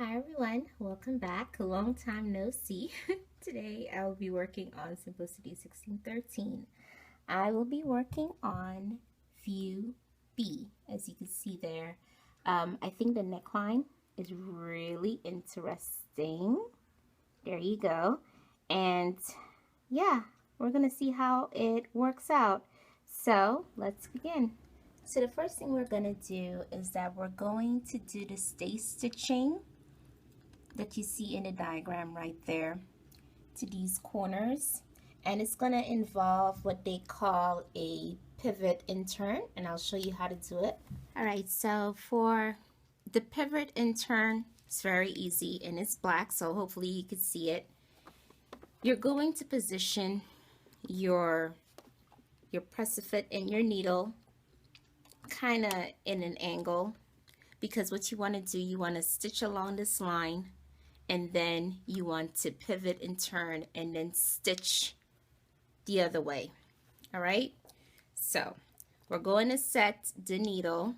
Hi everyone, welcome back. Long time no see. Today I will be working on Simplicity 1613. I will be working on view B, as you can see there. I think the neckline is really interesting. There you go. And yeah, we're gonna see how it works out. So let's begin. So the first thing we're gonna do is that we're going to do the stay stitching that you see in the diagram right there to these corners, and it's going to involve what they call a pivot and turn, and I'll show you how to do it. All right, so for the pivot and turn, it's very easy and it's black, so hopefully you can see it. You're going to position your press-a-foot and your needle kind of in an angle, because what you want to do, you want to stitch along this line, and then you want to pivot and turn and then stitch the other way. All right, so we're going to set the needle,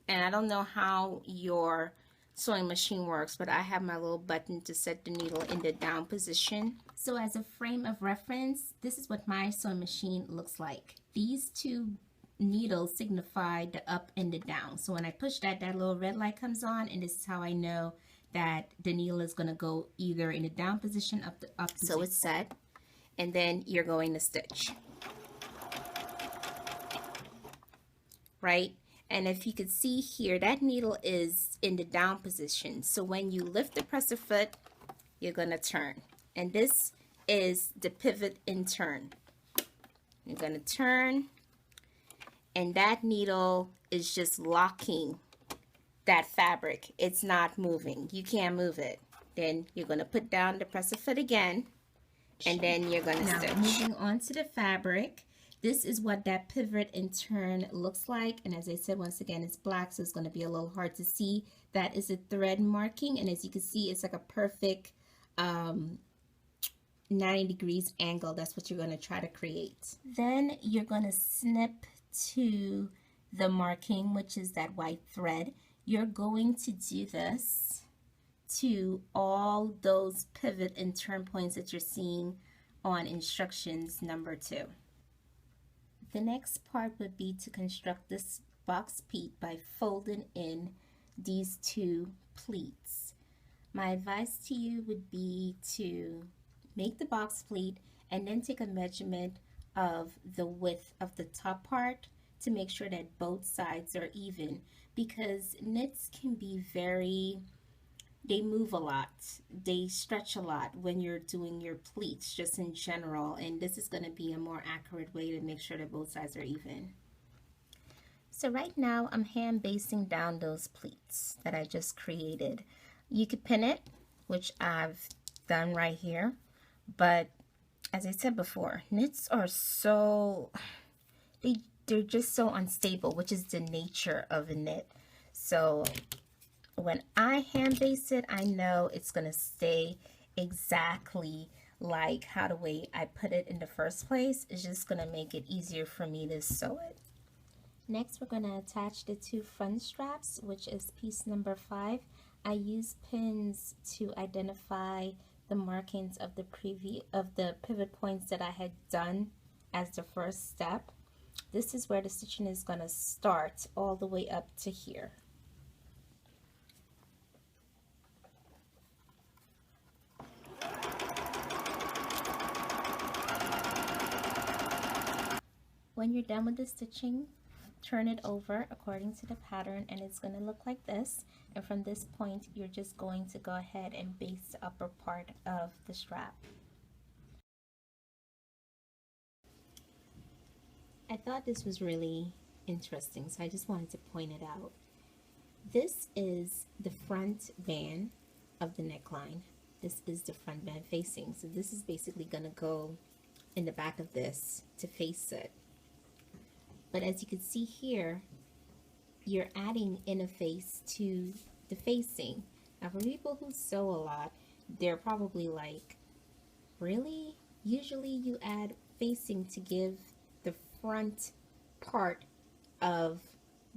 and I don't know how your sewing machine works, but I have my little button to set the needle in the down position. So as a frame of reference, this is what my sewing machine looks like. These two needles signify the up and the down. So when I push that little red light comes on, and this is how I know that the needle is going to go either in the down position, up the up position. So it's set, and then you're going to stitch, right? And if you could see here, that needle is in the down position. So when you lift the presser foot, you're going to turn, and this is the pivot and turn. You're going to turn, and that needle is just locking that fabric. It's not moving. You can't move it. Then you're going to put down the presser foot again, and then you're going to stitch. Moving on to the fabric, this is what that pivot and turn looks like, and as I said, once again, it's black, so it's going to be a little hard to see. That is a thread marking, and as you can see, it's like a perfect 90 degrees angle. That's what you're going to try to create. Then you're going to snip to the marking, which is that white thread. You're going to do this to all those pivot and turn points that you're seeing on instructions number 2. The next part would be to construct this box pleat by folding in these two pleats. My advice to you would be to make the box pleat and then take a measurement of the width of the top part to make sure that both sides are even, because knits can be they move a lot, they stretch a lot when you're doing your pleats just in general, and this is going to be a more accurate way to make sure that both sides are even. So right now I'm hand basting down those pleats that I just created. You could pin it, which I've done right here, but as I said before, knits are so, they're just so unstable, which is the nature of a knit. So when I hand base it, I know it's going to stay exactly like how the way I put it in the first place. It's just going to make it easier for me to sew it. Next, we're going to attach the two front straps, which is piece number 5. I use pins to identify the markings of the pivot points that I had done as the first step. This is where the stitching is going to start all the way up to here. When you're done with the stitching, turn it over according to the pattern, and it's going to look like this. And from this point, you're just going to go ahead and base the upper part of the strap. I thought this was really interesting, so I just wanted to point it out. This is the front band of the neckline. This is the front band facing. So this is basically going to go in the back of this to face it. But as you can see here, you're adding inner face to the facing. Now for people who sew a lot, they're probably like, really? Usually you add facing to give the front part of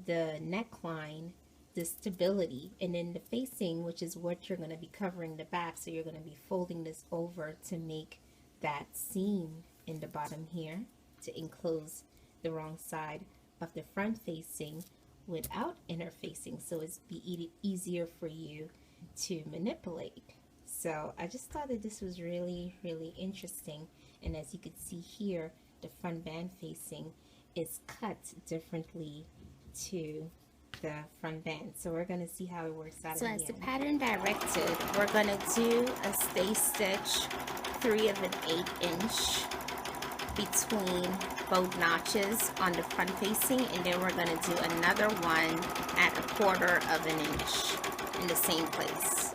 the neckline the stability. And then the facing, which is what you're going to be covering the back, so you're going to be folding this over to make that seam in the bottom here to enclose the wrong side of the front facing without interfacing, so it's be easier for you to manipulate. So I just thought that this was really interesting. And as you can see here, the front band facing is cut differently to the front band. So we're going to see how it works out. So as the pattern directed, we're going to do a stay stitch 3 of an 1/8" between both notches on the front facing, and then we're going to do another one at 1/4 of an inch in the same place,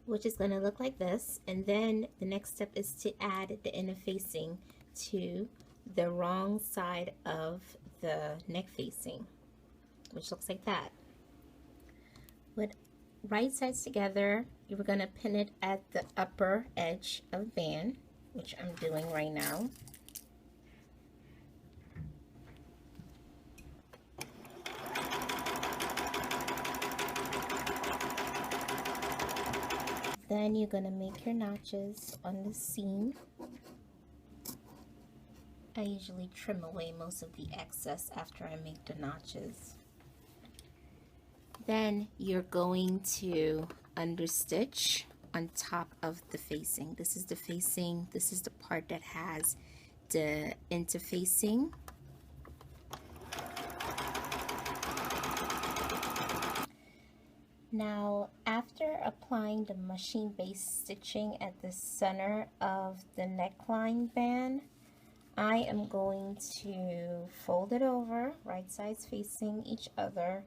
which is going to look like this. And then the next step is to add the inner facing to the wrong side of the neck facing, which looks like that. With right sides together, you're going to pin it at the upper edge of the band, which I'm doing right now. Then you're going to make your notches on the seam. I usually trim away most of the excess after I make the notches. Then you're going to understitch on top of the facing. This is the facing. This is the part that has the interfacing. Now, after applying the machine-based stitching at the center of the neckline band, I am going to fold it over, right sides facing each other,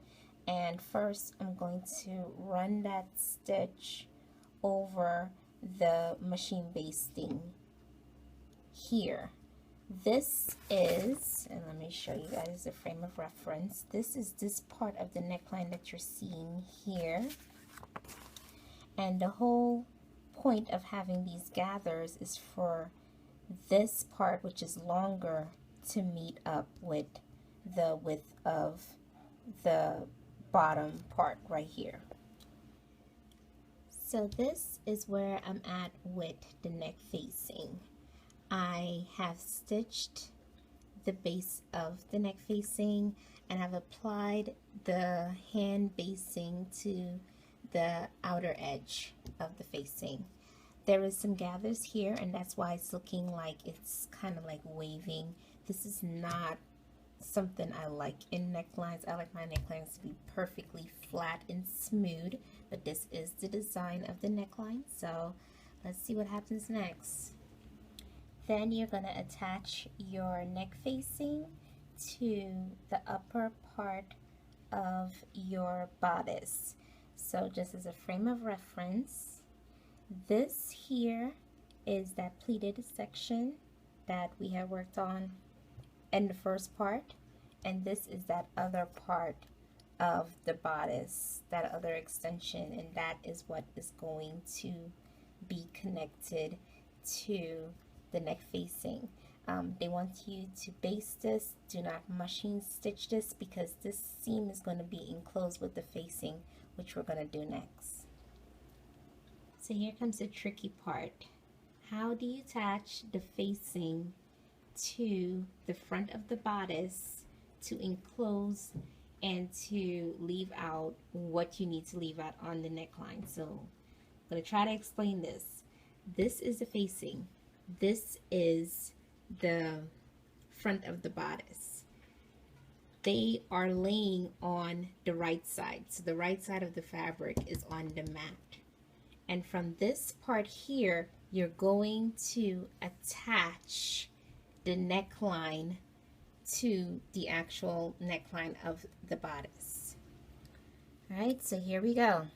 and first I'm going to run that stitch over the machine basting here. This is, and let me show you guys the frame of reference, this is this part of the neckline that you're seeing here. And the whole point of having these gathers is for this part, which is longer, to meet up with the width of the bottom part right here. So this is where I'm at with the neck facing. I have stitched the base of the neck facing, and I've applied the hand basting to the outer edge of the facing. There is some gathers here, and that's why it's looking like it's kind of like waving. This is not something I like in necklines. I like my necklines to be perfectly flat and smooth, but this is the design of the neckline. So let's see what happens next. Then you're going to attach your neck facing to the upper part of your bodice. So just as a frame of reference, this here is that pleated section that we have worked on in the first part, and this is that other part of the bodice, that other extension, and that is what is going to be connected to the neck facing. They want you to baste this. Do not machine stitch this, because this seam is going to be enclosed with the facing, which we're going to do next. So here comes the tricky part. How do you attach the facing to the front of the bodice to enclose and to leave out what you need to leave out on the neckline? So I'm going to try to explain this. This is the facing. This is the front of the bodice. They are laying on the right side. So the right side of the fabric is on the mat. And from this part here, you're going to attach the neckline to the actual neckline of the bodice. Alright, so here we go.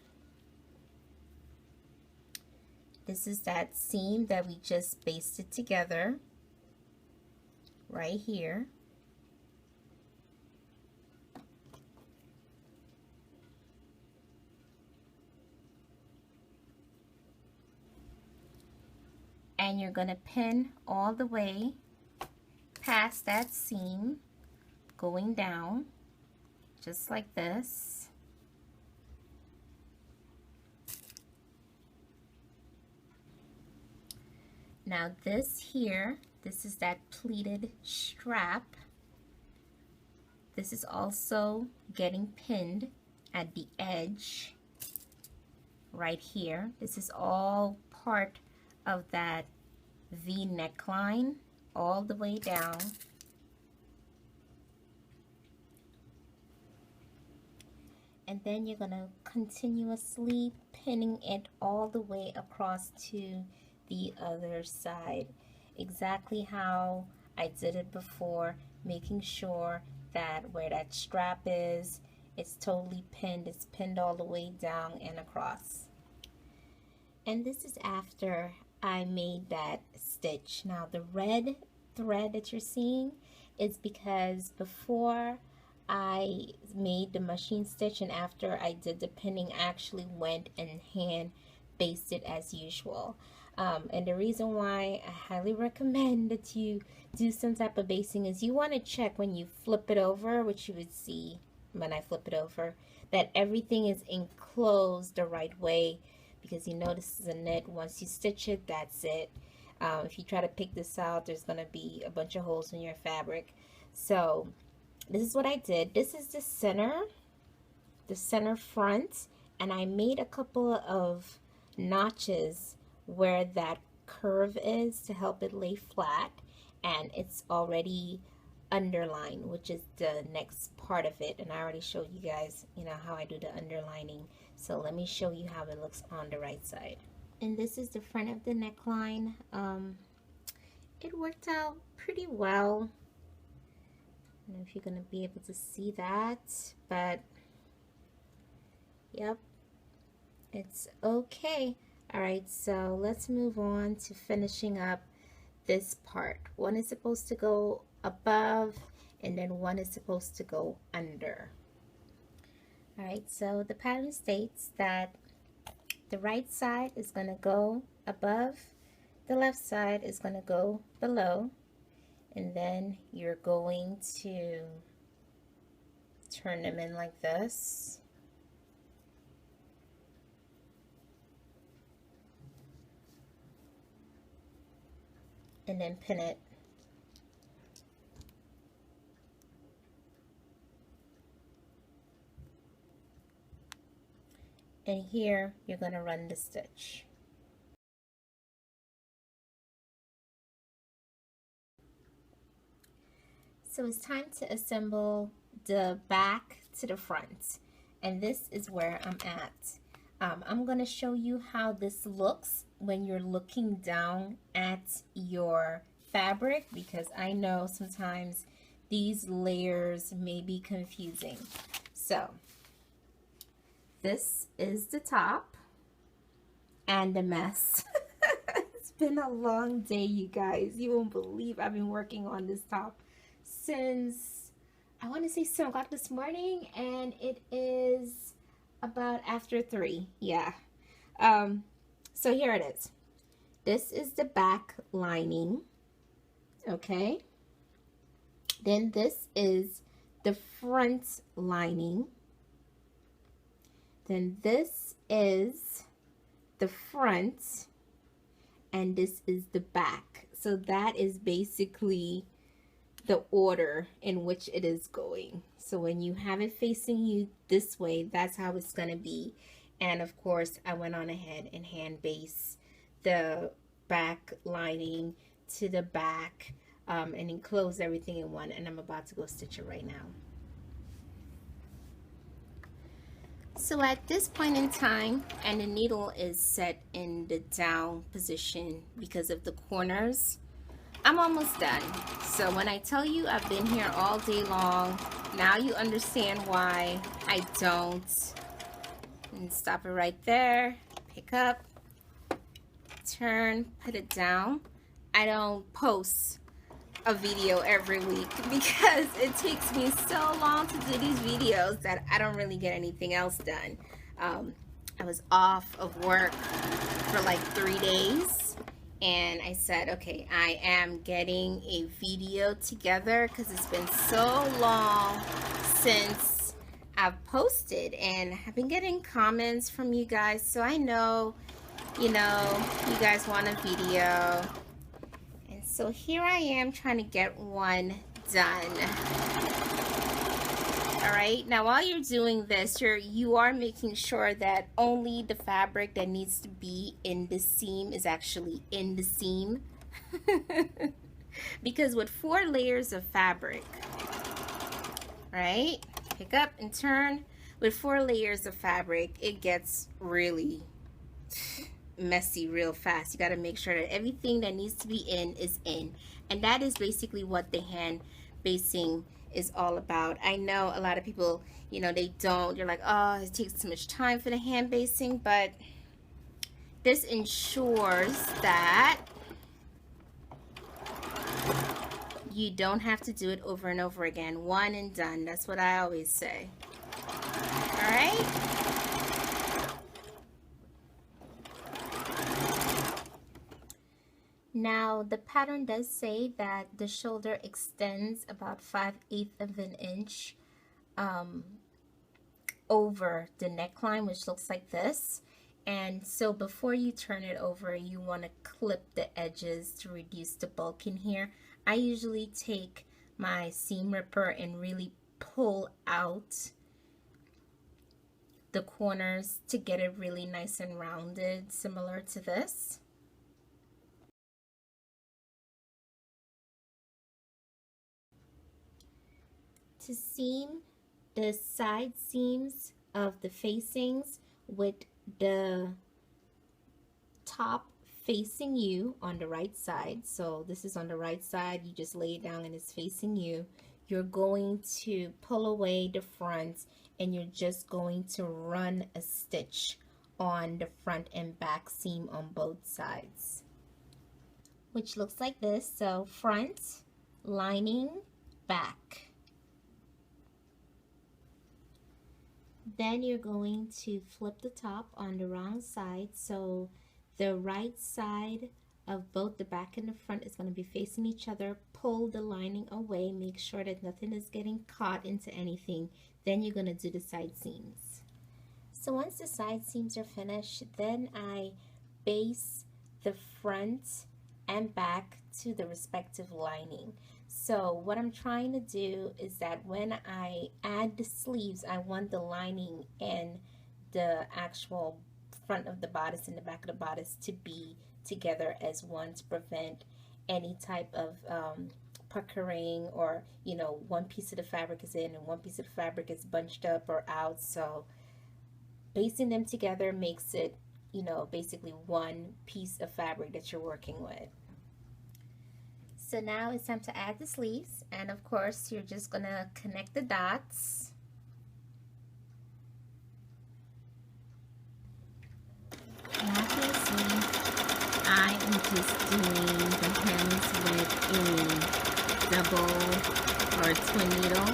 This is that seam that we just basted together right here. And you're going to pin all the way past that seam, going down, just like this. Now this here, this is that pleated strap. This is also getting pinned at the edge right here. This is all part of that V neckline all the way down. And then you're gonna continuously pinning it all the way across to the other side, exactly how I did it before, making sure that where that strap is, it's totally pinned. It's pinned all the way down and across. And this is after I made that stitch. Now the red thread that you're seeing is because before I made the machine stitch and after I did the pinning, I actually went and hand basted as usual. And the reason why I highly recommend that you do some type of basting is you want to check when you flip it over, which you would see when I flip it over, that everything is enclosed the right way, because you know this is a knit. Once you stitch it, that's it. If you try to pick this out, there's going to be a bunch of holes in your fabric. So this is what I did. This is the center front, and I made a couple of notches where that curve is to help it lay flat, and it's already underlined, which is the next part of it. And I already showed you guys, you know, how I do the underlining. So let me show you how it looks on the right side. And this is the front of the neckline. It worked out pretty well. I don't know if you're gonna be able to see that, but yep, it's okay. All right, so let's move on to finishing up this part. One is supposed to go above and then one is supposed to go under. All right, so the pattern states that the right side is going to go above, the left side is going to go below, and then you're going to turn them in like this. And then pin it. And here you're going to run the stitch. So it's time to assemble the back to the front, and this is where I'm at. I'm going to show you how this looks when you're looking down at your fabric, because I know sometimes these layers may be confusing. So this is the top and a mess. It's been a long day, you guys. You won't believe I've been working on this top since, I want to say 7 o'clock this morning, and it is about after 3. Yeah. So here it is. This is the back lining. Okay. Then this is the front lining. Then this is the front, and this is the back. So that is basically the order in which it is going. So when you have it facing you this way, that's how it's going to be. And of course, I went on ahead and hand based the back lining to the back and enclose everything in one, and I'm about to go stitch it right now. So at this point in time, and the needle is set in the down position because of the corners, I'm almost done. So when I tell you I've been here all day long, now you understand why I don't. And stop it right there, pick up, turn, put it down. I don't post a video every week because it takes me so long to do these videos that I don't really get anything else done. I was off of work for like 3 days, and I said, okay, I am getting a video together because it's been so long since I've posted, and I've been getting comments from you guys, so I know, you guys want a video. And so here I am trying to get one done. All right, now while you're doing this, you are making sure that only the fabric that needs to be in the seam is actually in the seam. Because with 4 layers of fabric, right, pick up and turn, with 4 layers of fabric, it gets really messy real fast. You got to make sure that everything that needs to be in is in, and that is basically what the hand basting is all about. I know a lot of people, you're like, oh, it takes too much time for the hand basting, but this ensures that you don't have to do it over and over again. One and done. That's what I always say. All right? Now, the pattern does say that the shoulder extends about 5/8 of an inch over the neckline, which looks like this. And so before you turn it over, you want to clip the edges to reduce the bulk in here. I usually take my seam ripper and really pull out the corners to get it really nice and rounded, similar to this. To seam the side seams of the facings with the top facing you on the right side, so this is on the right side, you just lay it down and it's facing you, you're going to pull away the front and you're just going to run a stitch on the front and back seam on both sides, which looks like this. So front, lining, back. Then you're going to flip the top on the wrong side, so the right side of both the back and the front is going to be facing each other. Pull the lining away, make sure that nothing is getting caught into anything. Then you're going to do the side seams. So once the side seams are finished, then I base the front and back to the respective lining. So what I'm trying to do is that when I add the sleeves, I want the lining and the actual front of the bodice and the back of the bodice to be together as one, to prevent any type of puckering, or one piece of the fabric is in and one piece of the fabric is bunched up or out. So basting them together makes it basically one piece of fabric that you're working with. So now it's time to add the sleeves, and of course you're just gonna connect the dots. Now you can see I am just doing the hems with a double or twin needle.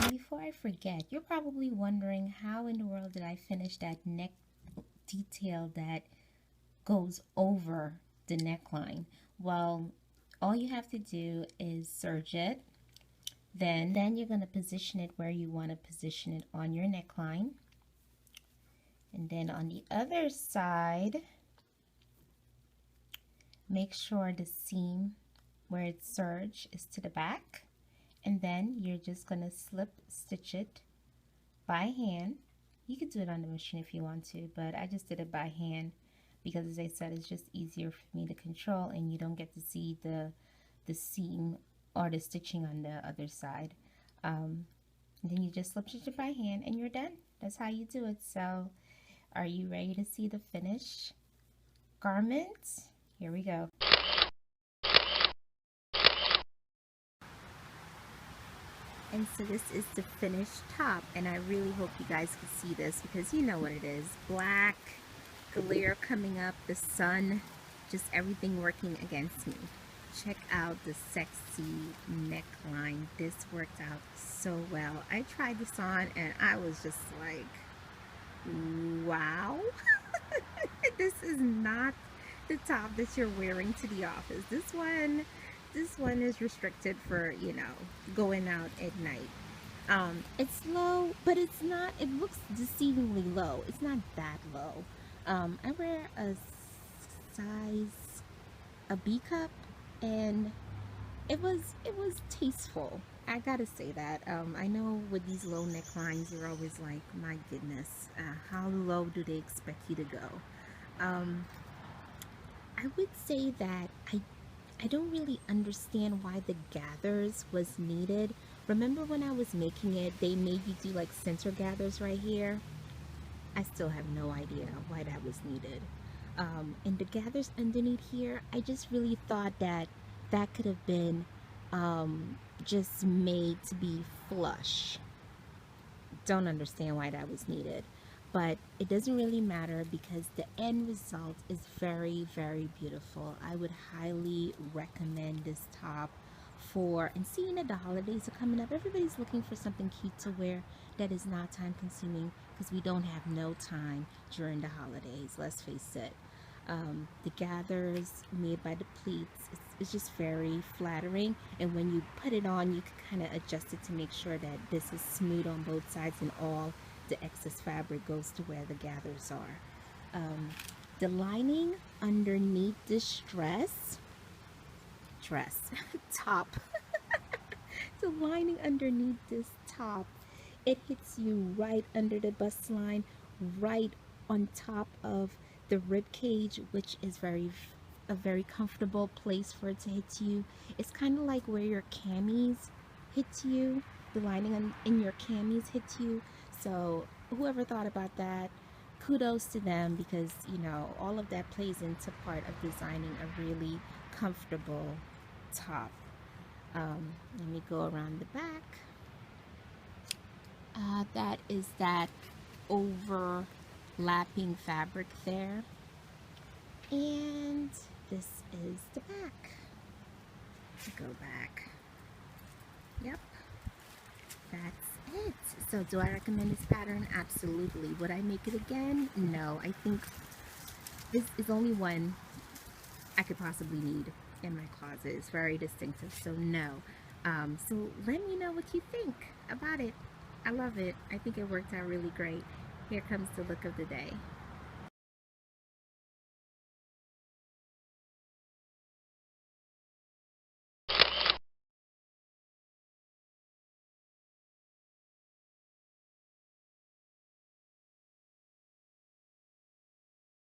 And before I forget, you're probably wondering, how in the world did I finish that neck detail that goes over the neckline? Well, all you have to do is serge it. Then you're going to position it where you want to position it on your neckline. And then on the other side, make sure the seam where it's serged is to the back. And then you're just going to slip stitch it by hand. You could do it on the machine if you want to, but I just did it by hand because, as I said, it's just easier for me to control, and you don't get to see the seam or the stitching on the other side. Then you just slip stitch it by hand and you're done. That's how you do it. So are you ready to see the finished garment? Here we go. And so this is the finished top, and I really hope you guys can see this, because you know what it is. Black, glare coming up, the sun, just everything working against me. Check out the sexy neckline. This worked out so well. I tried this on and I was just like, wow. This is not the top that you're wearing to the office. This one is restricted for, going out at night. It's low, but it's not, it looks deceivingly low. It's not that low. I wear a size, a B cup, and it was tasteful. I gotta say that. I know with these low necklines, you're always like, my goodness, how low do they expect you to go? Um, I would say that I don't really understand why the gathers was needed. Remember when I was making it, they made you do like center gathers right here? I still have no idea why that was needed. And the gathers underneath here, I just really thought that that could have been just made to be flush. Don't understand why that was needed, but it doesn't really matter because the end result is very, very beautiful. I would highly recommend this top for, and seeing that the holidays are coming up, everybody's looking for something cute to wear that is not time consuming, because we don't have no time during the holidays, let's face it. The gathers made by the pleats, it's just very flattering, and when you put it on, you can kind of adjust it to make sure that this is smooth on both sides and all the excess fabric goes to where the gathers are. The lining underneath this dress top the lining underneath this top, it hits you right under the bust line, right on top of the rib cage, which is a very comfortable place for it to hit you. It's kind of like where your camis hit you, the lining in your camis hits you. So whoever thought about that, kudos to them, because you know all of that plays into part of designing a really comfortable top. Let me go around the back. That is that overlapping fabric there. And this is the back. Go back. Yep. That's it. So do I recommend this pattern? Absolutely. Would I make it again? No. I think this is only one I could possibly need in my closet. It's very distinctive, so no. So let me know what you think about it. I love it. I think it worked out really great. Here comes the look of the day.